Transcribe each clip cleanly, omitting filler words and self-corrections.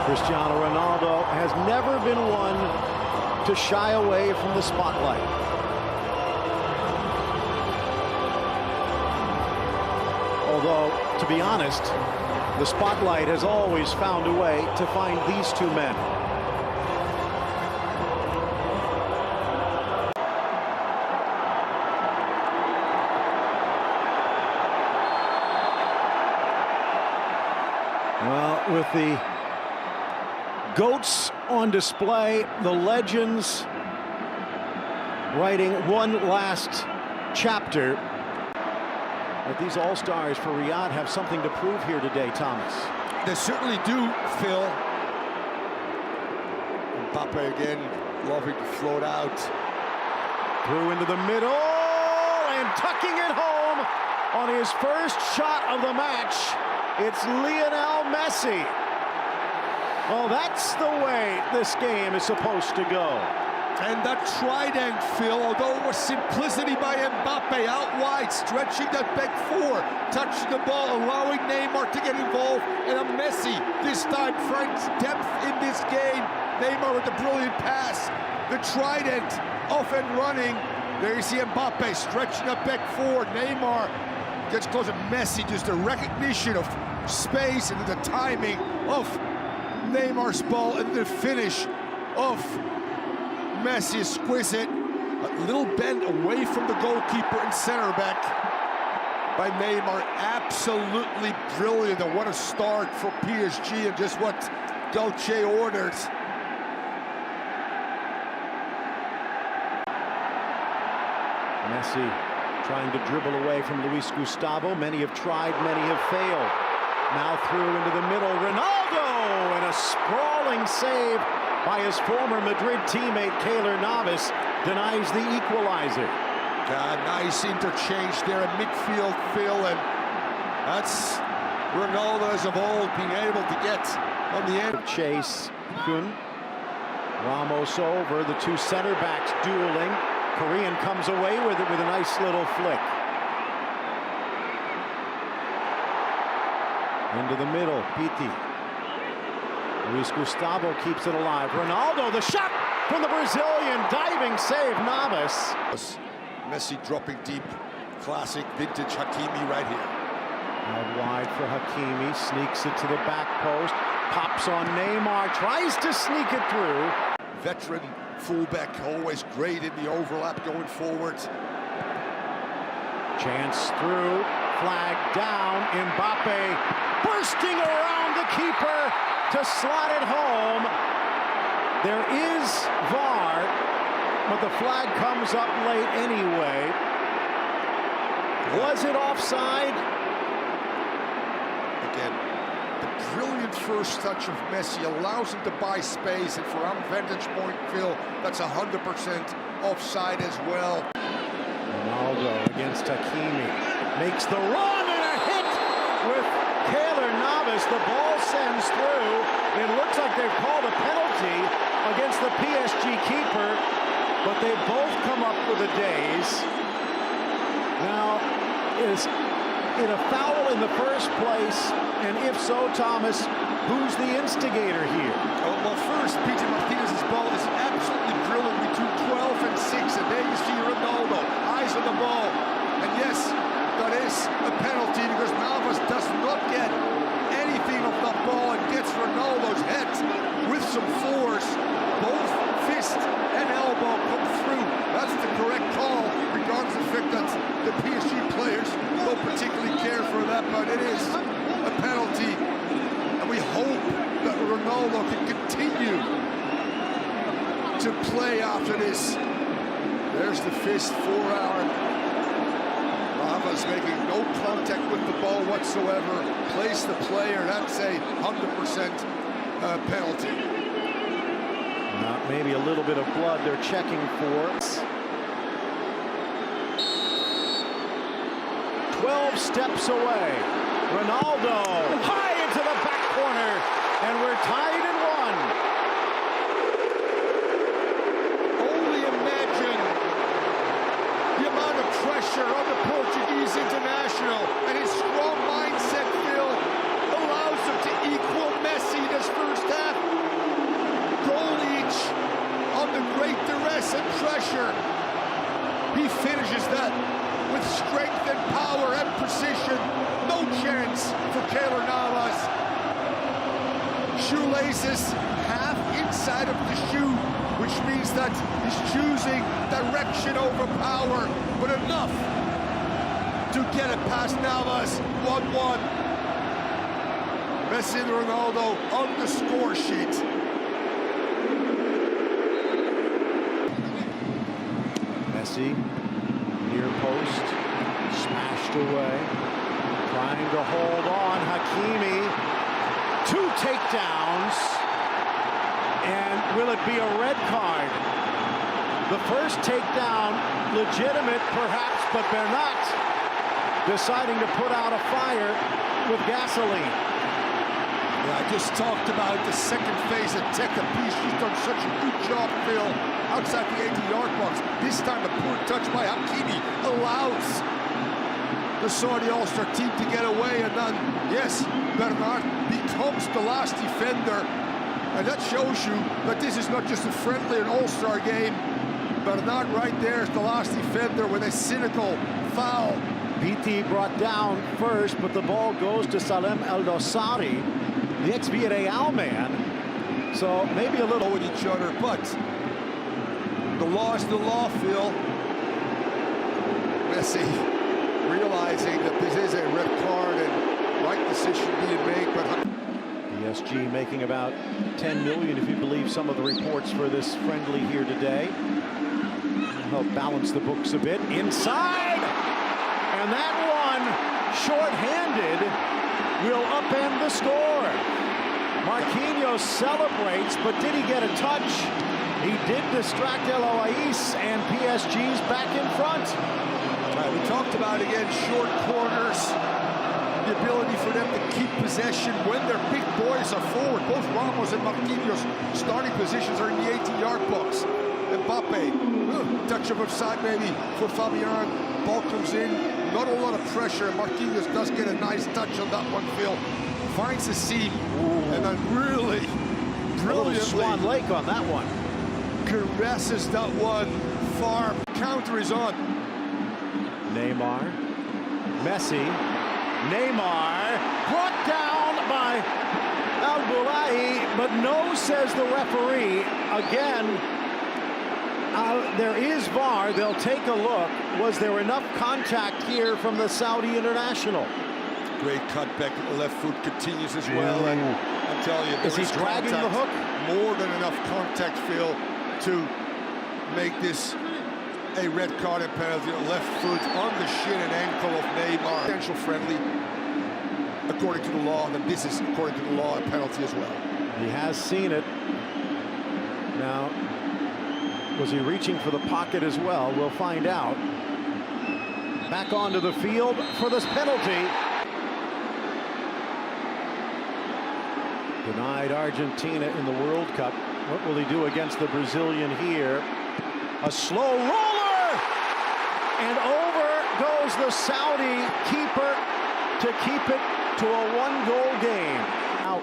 Cristiano Ronaldo has never been one to shy away from the spotlight. Although, to be honest, the spotlight has always found a way to find these two men. Well, with the GOATs on display, the legends writing one last chapter. But these all-stars for Riyadh have something to prove here today, Thomas. They certainly do, Phil. Mbappe again, loving to float out. Through into the middle, and tucking it home on his first shot of the match. It's Lionel Messi. Well, that's the way this game is supposed to go. And that trident, Phil, although it was simplicity by Mbappe out wide, stretching that back four, touching the ball, allowing Neymar to get involved, and a Messi, this time, finds depth in this game. Neymar with a brilliant pass. The trident off and running. There you see Mbappe stretching that back four. Neymar gets close to Messi, just the recognition of space and the timing of Neymar's ball and the finish of Messi. Exquisite. A little bend away from the goalkeeper and center back by Neymar. Absolutely brilliant, and what a start for PSG, and just what Gauthier ordered. Messi trying to dribble away from Luis Gustavo. Many have tried, many have failed. Now through into the middle, Ronaldo, and a sprawling save by his former Madrid teammate Keylor Navas denies the equalizer. Nice interchange there at midfield, Phil, and that's Ronaldo as of old being able to get on the end. Chase, Kun, Ramos over, the two center backs dueling. Korean comes away with it with a nice little flick. Into the middle, Piti. Luis Gustavo keeps it alive. Ronaldo, the shot from the Brazilian, diving save, Navas. Messi dropping deep, classic vintage Hakimi right here. Out wide for Hakimi, sneaks it to the back post, pops on Neymar, tries to sneak it through. Veteran fullback, always great in the overlap going forward. Chance through, flag down, Mbappe bursting around the keeper to slot it home. There is VAR, but the flag comes up late anyway. Was it offside? Again, the brilliant first touch of Messi allows him to buy space, and from our vantage point, Phil, that's 100% offside as well. Ronaldo against Hakimi, makes the run, and a hit with Keylor Navas. The ball sends through. It looks like they've called a penalty against the PSG keeper, but they both come up with a daze. Now, is it a foul in the first place? And if so, Thomas, who's the instigator here? Well, first, Peter Martinez's ball is absolutely brilliant between 12 and 6, and there you see Ronaldo, eyes on the ball. And yes, that is a penalty because Navas does not get anything of that ball and gets Ronaldo's head with some force. Both fist and elbow come through. That's the correct call, regardless of the fact that the PSG players don't particularly care for that, but it is a penalty. And we hope that Ronaldo can continue to play after this. There's the fist for our Navas, making no contact with the ball whatsoever. Place the player, that's a 100% penalty. Maybe a little bit of blood they're checking for. 12 steps away. Ronaldo high into the back corner, and we're tied at 1. Only imagine the amount of pressure on the Portuguese international, and his strong mindset, Phil, allows him to equal Messi this first half. precision. No chance for Keylor Navas. Shoelaces half inside of the shoe, which means that he's choosing direction over power, but enough to get it past Navas. 1-1. Messi and Ronaldo on the score sheet. Messi, near post, smashed away, trying to hold on. Hakimi, 2 takedowns, and will it be a red card? The first takedown, legitimate perhaps, but Bernat deciding to put out a fire with gasoline. Yeah, I just talked about the second phase attack. She's done such a good job, Phil, outside the 80-yard box. This time a poor touch by Hakimi allows the Saudi All-Star team to get away, and then, yes, Bernat becomes the last defender, and that shows you that this is not just a friendly and All-Star game. Bernat right there is the last defender with a cynical foul. BT brought down first, but the ball goes to Salem El Dosari, the ex-Villarreal man. So maybe a little with each other, but the law is the law, Phil. Messi realizing that this is a red card and right decision being made, but PSG making about 10 million, if you believe some of the reports for this friendly here today. Help balance the books a bit. Inside! And that one, short-handed, will upend the score. Marquinhos celebrates, but did he get a touch? He did distract Eloise, and PSG's back in front. We talked about, again, short corners, the ability for them to keep possession when their big boys are forward. Both Ramos and Marquinhos starting positions are in the 18-yard box. Mbappe, touch of offside maybe for Fabian. Ball comes in, not a lot of pressure. Marquinhos does get a nice touch on that one, Phil. Finds the seam, and then really brilliantly Swan Lake on that one. Caresses that one far. Counter is on. Neymar, Messi, Neymar, brought down by Al Boulahi, but no, says the referee. Again, there is VAR. They'll take a look. Was there enough contact here from the Saudi international? Great cutback. Left foot continues as well. And I'm telling you, is he dragging the hook? More than enough contact, Phil, to make this a red card and penalty. Left foot on the shin and ankle of Neymar. Potential friendly, according to the law. And this is, according to the law, a penalty as well. He has seen it. Now, was he reaching for the pocket as well? We'll find out. Back onto the field for this penalty. Denied Argentina in the World Cup. What will he do against the Brazilian here? A slow roller! And over goes the Saudi keeper to keep it to a one-goal game. Out.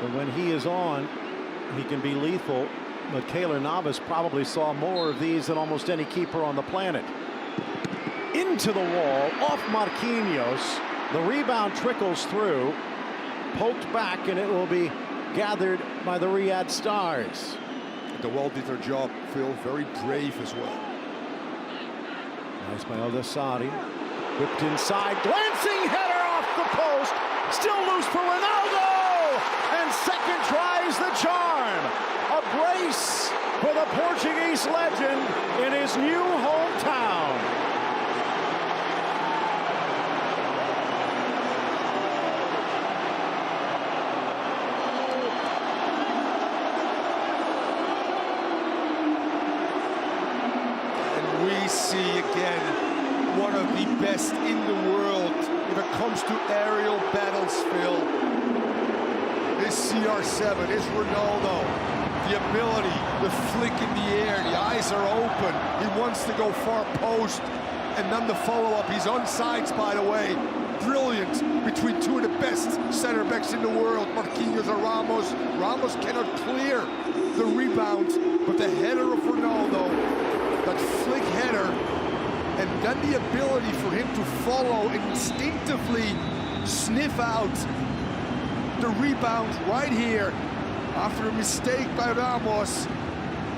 And when he is on, he can be lethal, but Keylor Navas probably saw more of these than almost any keeper on the planet. Into the wall, off Marquinhos. The rebound trickles through, poked back, and it will be gathered by the Riyadh Stars. The Well did their job, Phil. Very brave as well. Nice by El Dosari. Whipped inside, glancing header off the post. Still loose for Ronaldo! And second tries the charm. A brace for the Portuguese legend in his new hometown. We see again one of the best in the world when it comes to aerial battles, Phil. This CR7 is Ronaldo. The ability, the flick in the air, the eyes are open. He wants to go far post, and then the follow-up. He's on sides, by the way. Brilliant between two of the best center backs in the world, Marquinhos and Ramos. Ramos cannot clear the rebound, but the header of Ronaldo, that flick header, and then the ability for him to follow and instinctively sniff out the rebound right here after a mistake by Ramos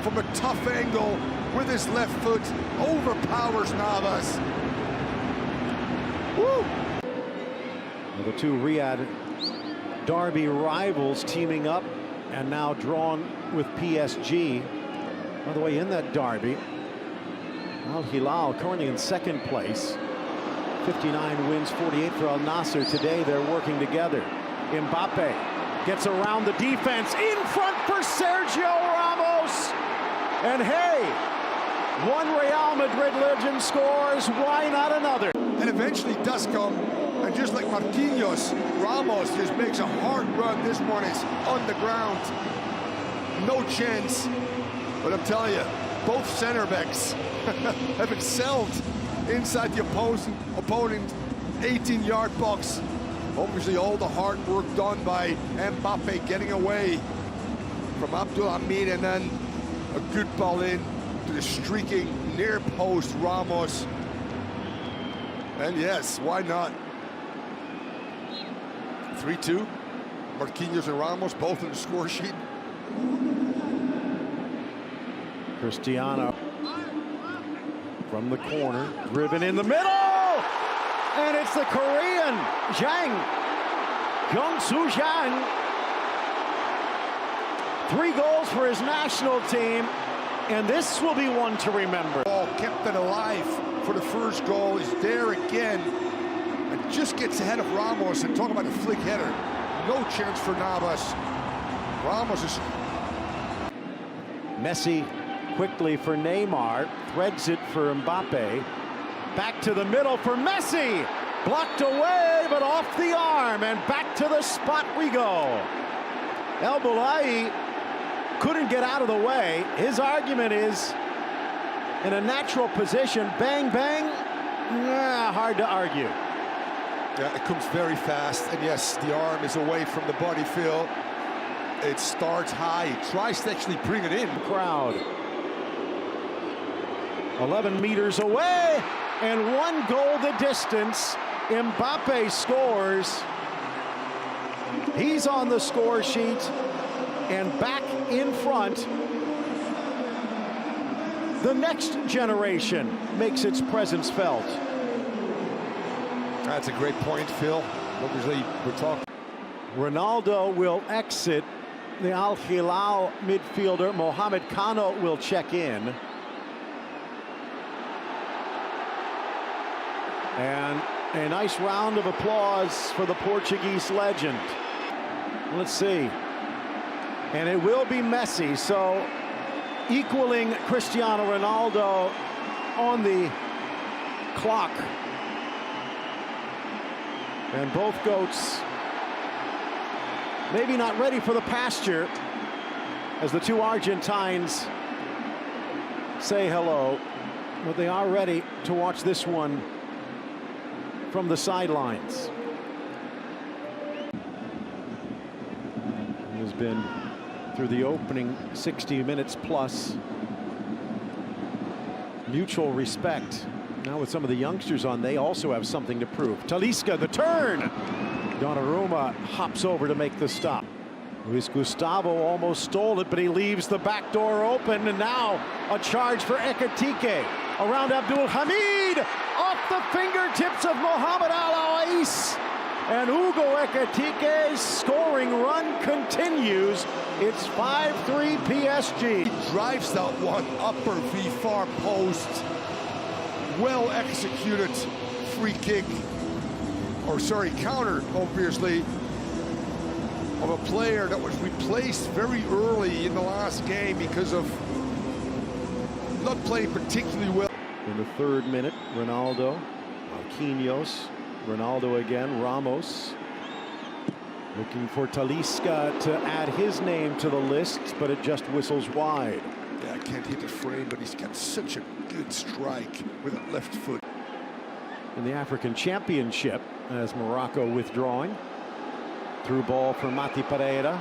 from a tough angle with his left foot, overpowers Navas. Woo! Well, the two Riyadh derby rivals teaming up and now drawn with PSG. By the way, in that derby, Al Hilal currently in second place. 59 wins, 48 for Al Nassr. Today they're working together. Mbappe gets around the defense, in front for Sergio Ramos. And hey, one Real Madrid legend scores, why not another? And eventually does come, and just like Marquinhos, Ramos just makes a hard run. This one is on the ground. No chance. But I'm telling you, both center backs have excelled inside the opponent 18-yard box. Obviously, all the hard work done by Mbappe getting away from Abdul Hamid, and then a good ball in to the streaking near post Ramos. And yes, why not? 3-2. Marquinhos and Ramos both in the score sheet. Cristiano from the corner, driven in the middle, and it's the Korean Hyung-Soo Jang. 3 goals for his national team, and this will be one to remember. Ball kept it alive for the first goal. He's there again, and just gets ahead of Ramos. And talk about a flick header. No chance for Navas. Ramos is... Messi quickly for Neymar, threads it for Mbappe. Back to the middle for Messi. Blocked away, but off the arm, and back to the spot we go. El Boulai couldn't get out of the way. His argument is, in a natural position, bang, bang, hard to argue. Yeah, it comes very fast, and yes, the arm is away from the body, Phil. It starts high. He tries to actually bring it in. Crowd. 11 meters away, and 1 goal the distance. Mbappe scores. He's on the score sheet, and back in front. The next generation makes its presence felt. That's a great point, Phil. Obviously, we're talking. Ronaldo will exit. The Al Hilal midfielder Mohamed Kano will check in. And a nice round of applause for the Portuguese legend. Let's see. And it will be Messi, so equaling Cristiano Ronaldo on the clock. And both goats maybe not ready for the pasture as the two Argentines say hello, but they are ready to watch this one from the sidelines. It has been through the opening 60 minutes plus mutual respect. Now with some of the youngsters on, they also have something to prove. Talisca, the turn. Donnarumma hops over to make the stop. Luis Gustavo almost stole it, but he leaves the back door open, and now a charge for Ekitike. Around Abdul Hamid, off the fingertips of Mohamed Al-Awais. And Hugo Ekitike's scoring run continues. It's 5-3 PSG. He drives that one upper V far post. Well executed free kick. Or sorry, counter, obviously, of a player that was replaced very early in the last game because of not playing particularly well. In the 3rd minute, Ronaldo, Marquinhos, Ronaldo again, Ramos. Looking for Talisca to add his name to the list, but it just whistles wide. Yeah, I can't hit the frame, but he's got such a good strike with a left foot. In the African Championship, as Morocco withdrawing. Through ball for Mati Pereira.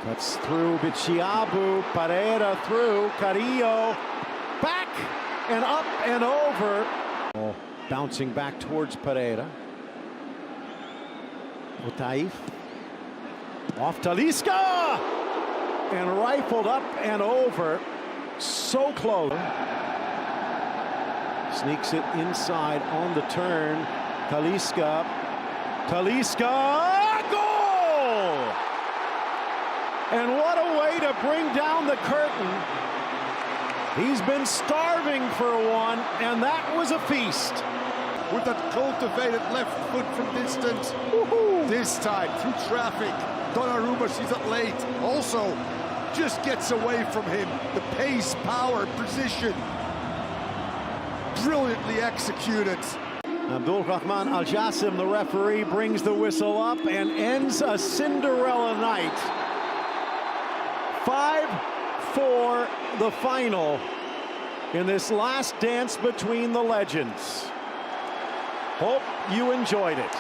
Cuts through Bichiabu. Pereira through. Carrillo. Back. and up and over. Oh, bouncing back towards Pereira. Otaif. Off Talisca! And rifled up and over. So close. Sneaks it inside on the turn. Talisca. Talisca! Goal! And what a way to bring down the curtain. He's been starving for one, and that was a feast. With that cultivated left foot from distance. This time, through traffic, Donnarumma sees it late. Also, just gets away from him. The pace, power, precision. Brilliantly executed. Abdul Rahman Al Jassim, the referee, brings the whistle up and ends a Cinderella night. 5-4 the final in this last dance between the legends. Hope you enjoyed it.